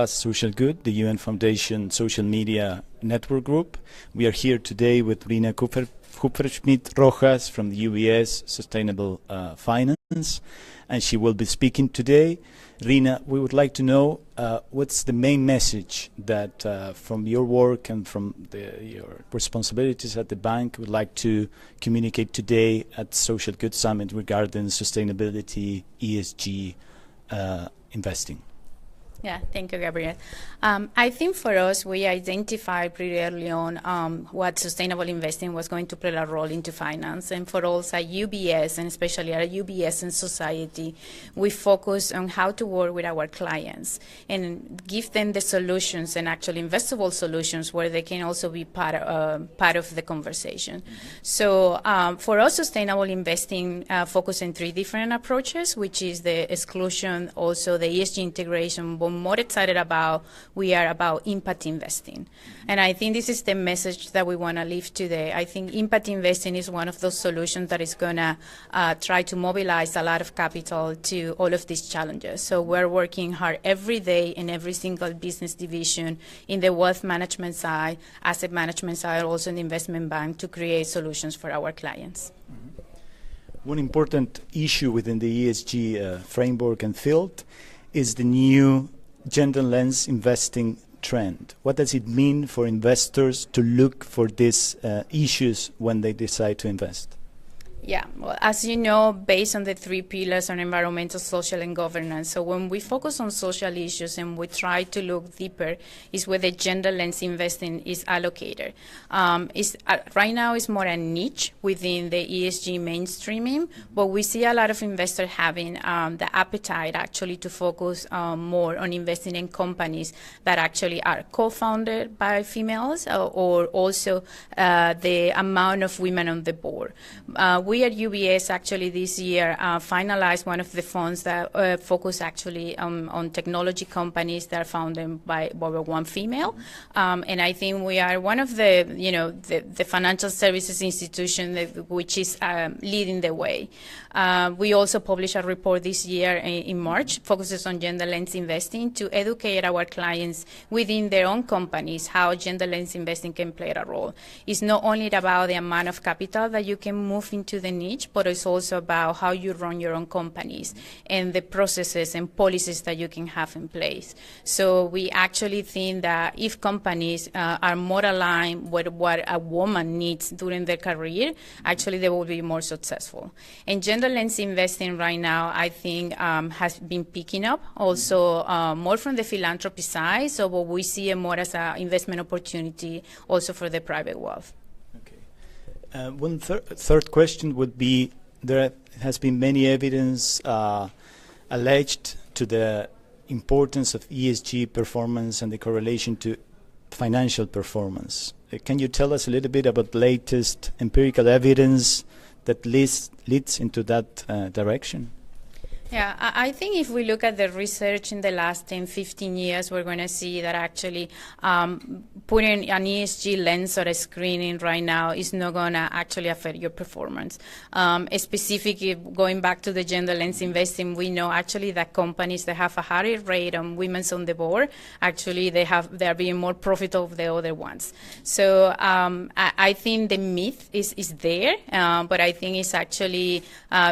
Social Good, the UN Foundation social media network group. We are here today with Rina Kupferschmid Rojas from the UBS Sustainable Finance, and she will be speaking today. Rina, we would like to know what's the main message that from your work and from your responsibilities at the bank would like to communicate today at Social Good Summit regarding sustainability, ESG investing. Yeah, thank you, Gabriel. I think for us, we identified pretty early on what sustainable investing was going to play a role into finance. And for us at UBS, and especially at UBS and society, we focus on how to work with our clients and give them the solutions and actually investable solutions where they can also be part of the conversation. So for us, sustainable investing focus on three different approaches, which is the exclusion, also the ESG integration. But more excited about, we are about impact investing. And I think this is the message that we want to leave today. I think impact investing is one of those solutions that is going to try to mobilize a lot of capital to all of these challenges. So we're working hard every day in every single business division in the wealth management side, asset management side, also in the investment bank to create solutions for our clients. One important issue within the ESG framework and field is the new gender lens investing trend. What does it mean for investors to look for these issues when they decide to invest? Yeah, well, as you know, based on the three pillars on environmental, social, and governance. So when we focus on social issues and we try to look deeper, is where the gender lens investing is allocated. Right now, it's more a niche within the ESG mainstreaming, but we see a lot of investors having the appetite actually to focus more on investing in companies that actually are co-founded by females or also the amount of women on the board. We at UBS actually this year finalized one of the funds that focus actually on technology companies that are founded by over one female. And I think we are one of the financial services institution which is leading the way. We also published a report this year in March, focuses on gender lens investing to educate our clients within their own companies how gender lens investing can play a role. It's not only about the amount of capital that you can move into the niche, but it's also about how you run your own companies and the processes and policies that you can have in place. So we actually think that if companies are more aligned with what a woman needs during their career, actually they will be more successful. And gender lens investing right now, I think, has been picking up also more from the philanthropy side. So we see it more as an investment opportunity also for the private wealth. One third question would be, there has been many evidence alleged to the importance of ESG performance and the correlation to financial performance. Can you tell us a little bit about the latest empirical evidence that leads into that direction? Yeah, I think if we look at the research in the last 10, 15 years, we're going to see that actually putting an ESG lens or a screening right now is not going to actually affect your performance. Specifically, going back to the gender lens investing, we know actually that companies that have a higher rate on women on the board, actually they're being more profitable than the other ones. So I think the myth is there, but I think it's actually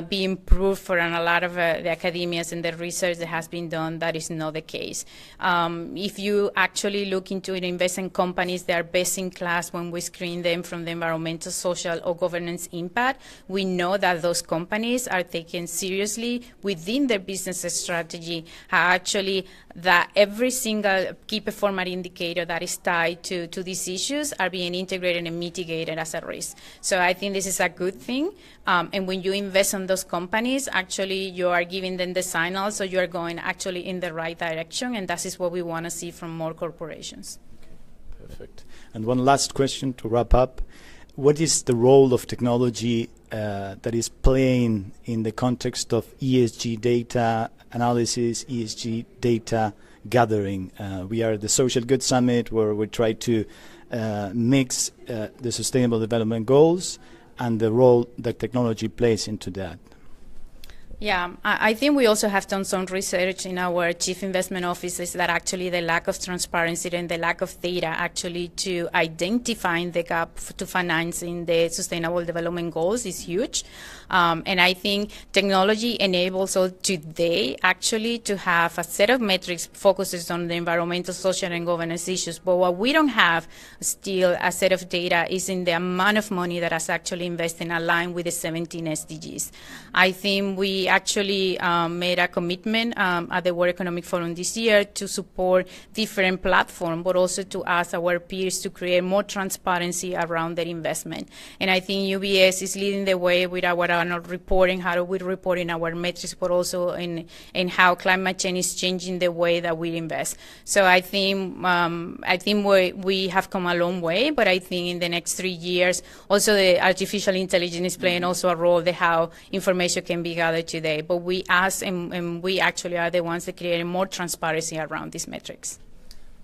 being proved for a lot of the academias and the research that has been done, that is not the case. If you actually look into it, invest in companies that are best in class when we screen them from the environmental, social, or governance impact, we know that those companies are taken seriously within their business strategy, actually that every single key performance indicator that is tied to these issues are being integrated and mitigated as a risk. So I think this is a good thing. And when you invest in those companies, actually you are giving them the signal, so you are going actually in the right direction, and that is what we want to see from more corporations. Okay, perfect. And one last question to wrap up. What is the role of technology that is playing in the context of ESG data analysis, ESG data gathering? We are at the Social Good Summit, where we try to mix the Sustainable Development Goals and the role that technology plays into that. Yeah, I think we also have done some research in our chief investment offices that actually the lack of transparency and the lack of data actually to identifying the gap to financing the sustainable development goals is huge. And I think technology enables us today actually to have a set of metrics focuses on the environmental, social, and governance issues. But what we don't have still a set of data is in the amount of money that is actually invested aligned with the 17 SDGs. I think we actually made a commitment at the World Economic Forum this year to support different platforms, but also to ask our peers to create more transparency around their investment. And I think UBS is leading the way with our annual reporting, how we report in our metrics, but also in how climate change is changing the way that we invest. So I think we have come a long way, but I think in the next 3 years, also the artificial intelligence is playing also a role in how information can be gathered today. But we ask, and we actually are the ones that create more transparency around these metrics.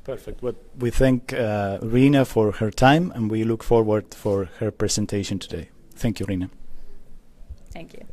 Perfect. Well, we thank Rina for her time, and we look forward for her presentation today. Thank you, Rina. Thank you.